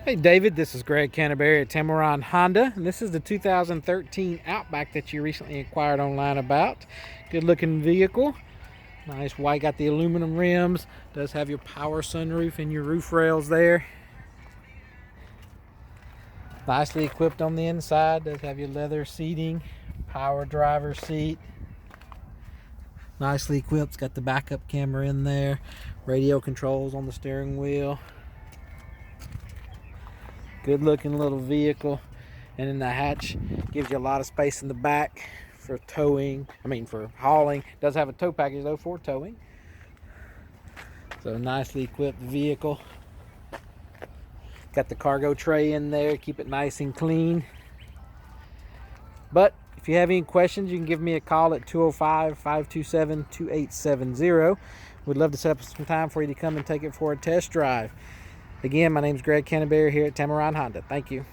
Hey David, this is Greg Canterbury at Tameron Honda, and this is the 2013 Outback that you recently inquired online about. Good looking vehicle, nice white, got the aluminum rims, does have your power sunroof and your roof rails there. Nicely equipped on the inside, does have your leather seating, power driver seat. Nicely equipped, it's got the backup camera in there, radio controls on the steering wheel. Good looking little vehicle, and then the hatch gives you a lot of space in the back for towing, for hauling. Does have a tow package though for towing. So nicely equipped vehicle. Got the cargo tray in there, keep it nice and clean. But if you have any questions, you can give me a call at 205-527-2870. We'd love to set up some time for you to come and take it for a test drive. Again, my name is Greg Canterbury here at Tameron Honda. Thank you.